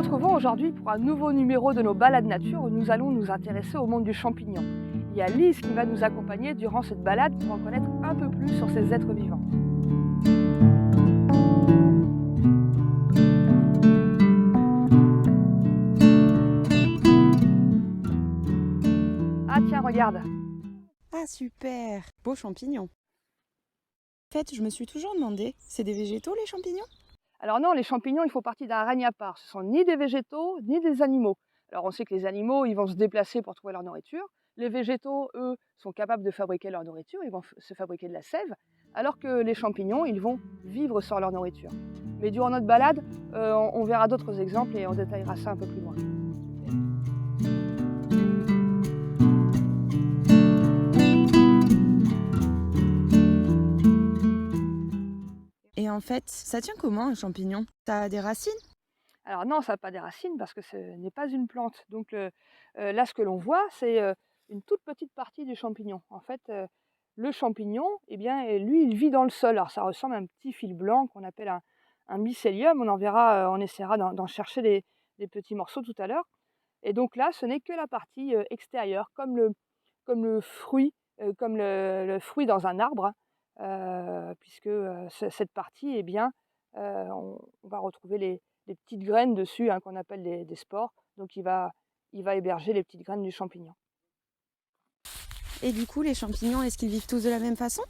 retrouvons aujourd'hui pour un nouveau numéro de nos balades nature où nous allons nous intéresser au monde du champignon. Il y a Lise qui va nous accompagner durant cette balade pour en connaître un peu plus sur ces êtres vivants. Ah tiens, regarde! Ah super, beau champignon. En fait, je me suis toujours demandé, c'est des végétaux les champignons? Alors non, les champignons, ils font partie d'un règne à part. Ce sont ni des végétaux, ni des animaux. Alors on sait que les animaux, ils vont se déplacer pour trouver leur nourriture. Les végétaux, eux, sont capables de fabriquer leur nourriture, ils vont se fabriquer de la sève, alors que les champignons, ils vont vivre sans leur nourriture. Mais durant notre balade, on verra d'autres exemples et on détaillera ça un peu plus loin. Et en fait, ça tient comment un champignon? Ça a des racines? Alors non, ça n'a pas des racines parce que ce n'est pas une plante. Donc là, ce que l'on voit, c'est une toute petite partie du champignon. En fait, le champignon, eh bien, lui, il vit dans le sol. Alors ça ressemble à un petit fil blanc qu'on appelle un mycélium. On en verra, on essaiera d'en chercher des petits morceaux tout à l'heure. Et donc là, ce n'est que la partie extérieure, comme le fruit, comme le fruit dans un arbre, puisque cette partie, eh bien, on va retrouver les petites graines dessus, hein, qu'on appelle des spores. Donc il va héberger les petites graines du champignon. Et du coup, les champignons, est-ce qu'ils vivent tous de la même façon?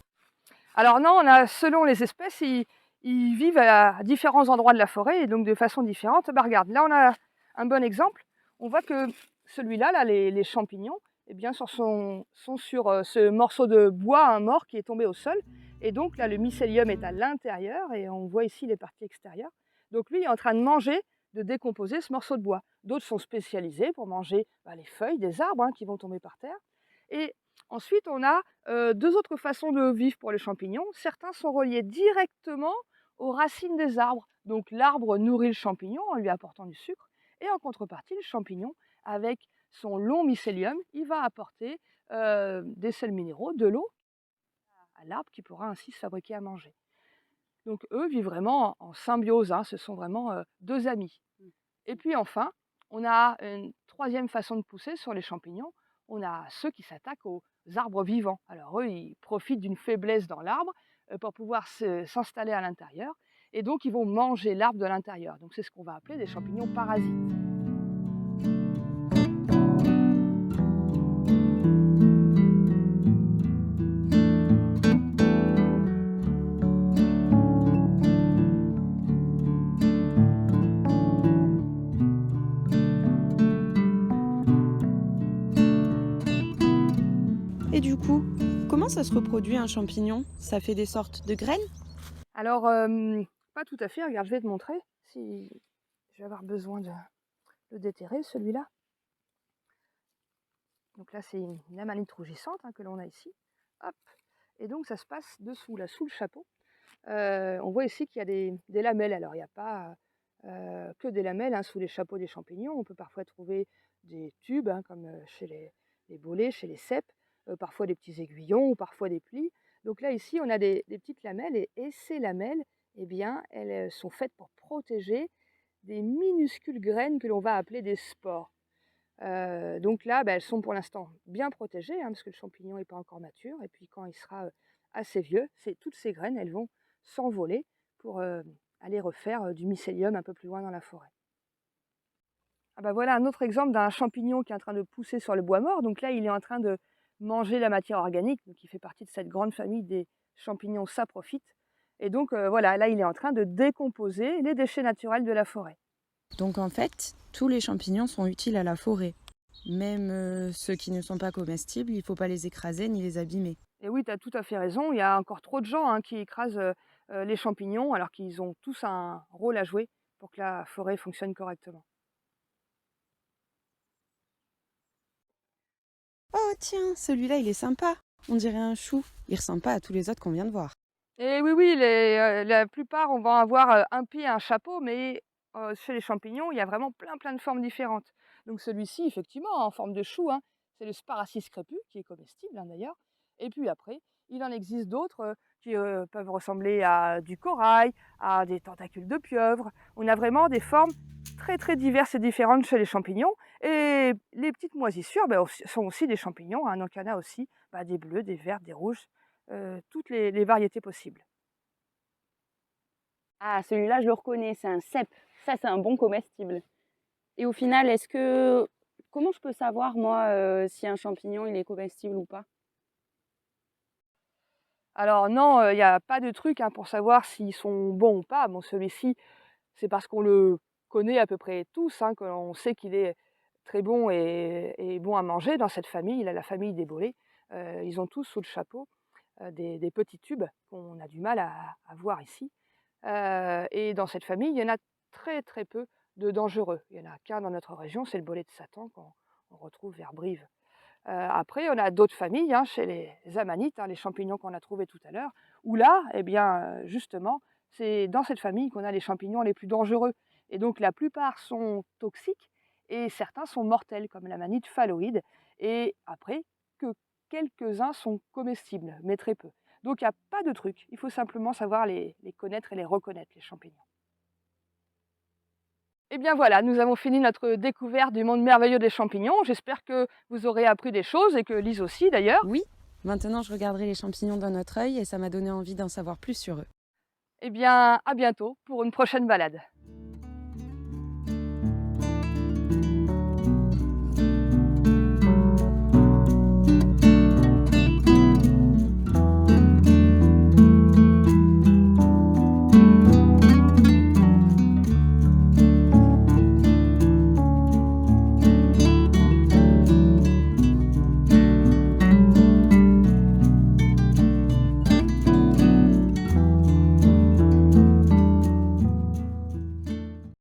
Alors non, selon les espèces, ils vivent à différents endroits de la forêt et donc de façon différente. Bah, regarde, là on a un bon exemple. On voit que celui-là, là, les champignons, eh bien, sont sur ce morceau de bois, un mort qui est tombé au sol. Et donc là, le mycélium est à l'intérieur et on voit ici les parties extérieures. Donc lui il est en train de manger, de décomposer ce morceau de bois. D'autres sont spécialisés pour manger les feuilles des arbres, hein, qui vont tomber par terre. Et ensuite, on a deux autres façons de vivre pour les champignons. Certains sont reliés directement aux racines des arbres. Donc l'arbre nourrit le champignon en lui apportant du sucre. Et en contrepartie, le champignon, avec son long mycélium, il va apporter des sels minéraux, de l'eau à l'arbre qui pourra ainsi se fabriquer à manger. Donc eux vivent vraiment en symbiose, hein, ce sont vraiment deux amis. Et puis enfin, on a une troisième façon de pousser sur les champignons. On a ceux qui s'attaquent aux arbres vivants. Alors eux, ils profitent d'une faiblesse dans l'arbre pour pouvoir s'installer à l'intérieur. Et donc, ils vont manger l'arbre de l'intérieur. Donc c'est ce qu'on va appeler des champignons parasites. Et du coup, comment ça se reproduit un champignon? Ça fait des sortes de graines? Alors, pas tout à fait. Regarde, je vais te montrer si je vais avoir besoin de le déterrer, celui-là. Donc là, c'est une amanite rougissante, hein, que l'on a ici. Hop. Et donc, ça se passe dessous, là, sous le chapeau. On voit ici qu'il y a des lamelles. Alors, il n'y a pas que des lamelles, hein, sous les chapeaux des champignons. On peut parfois trouver des tubes, hein, comme chez les bolets, chez les cèpes, parfois des petits aiguillons ou parfois des plis. Donc là, ici, on a des petites lamelles et ces lamelles, eh bien, elles sont faites pour protéger des minuscules graines que l'on va appeler des spores. Donc là, elles sont pour l'instant bien protégées, hein, parce que le champignon n'est pas encore mature. Et puis quand il sera assez vieux, toutes ces graines, elles vont s'envoler pour aller refaire du mycélium un peu plus loin dans la forêt. Ah bah voilà un autre exemple d'un champignon qui est en train de pousser sur le bois mort. Donc là, il est en train de manger la matière organique, donc il fait partie de cette grande famille des champignons saprophytes. Et donc voilà, là, il est en train de décomposer les déchets naturels de la forêt. Donc en fait, tous les champignons sont utiles à la forêt. Même ceux qui ne sont pas comestibles, il ne faut pas les écraser ni les abîmer. Et oui, tu as tout à fait raison. Il y a encore trop de gens, hein, qui écrasent les champignons alors qu'ils ont tous un rôle à jouer pour que la forêt fonctionne correctement. Oh tiens, celui-là il est sympa. On dirait un chou. Il ressemble pas à tous les autres qu'on vient de voir. Et oui, oui, la plupart, on va avoir un pied et un chapeau, mais chez les champignons, il y a vraiment plein de formes différentes. Donc celui-ci, effectivement, en forme de chou, hein, c'est le Sparacis crépus, qui est comestible, hein, d'ailleurs. Et puis après, Il en existe d'autres qui peuvent ressembler à du corail, à des tentacules de pieuvre. On a vraiment des formes très très diverses et différentes chez les champignons. Et les petites moisissures sont aussi des champignons, hein. Donc il y en a aussi des bleus, des verts, des rouges, toutes les variétés possibles. Ah, celui-là, je le reconnais, c'est un cèpe. Ça, c'est un bon comestible. Et au final, comment je peux savoir, moi, si un champignon, il est comestible ou pas? Alors non, il n'y a pas de truc, hein, pour savoir s'ils sont bons ou pas. Bon, celui-ci, c'est parce qu'on le connaît à peu près tous, hein, qu'on sait qu'il est très bon et bon à manger dans cette famille, la famille des bolets. Ils ont tous sous le chapeau des petits tubes qu'on a du mal à voir ici. Et dans cette famille, il y en a très très peu de dangereux. Il n'y en a qu'un dans notre région, c'est le bolet de Satan qu'on retrouve vers Brive. Après, on a d'autres familles, hein, chez les amanites, hein, les champignons qu'on a trouvés tout à l'heure, où là, eh bien, justement, c'est dans cette famille qu'on a les champignons les plus dangereux. Et donc la plupart sont toxiques et certains sont mortels, comme l'amanite phalloïde. Et après, que quelques-uns sont comestibles, mais très peu. Donc il n'y a pas de truc, il faut simplement savoir les connaître et les reconnaître, les champignons. Eh bien voilà, nous avons fini notre découverte du monde merveilleux des champignons. J'espère que vous aurez appris des choses et que Lise aussi d'ailleurs. Oui, maintenant je regarderai les champignons dans notre œil et ça m'a donné envie d'en savoir plus sur eux. Eh bien, à bientôt pour une prochaine balade.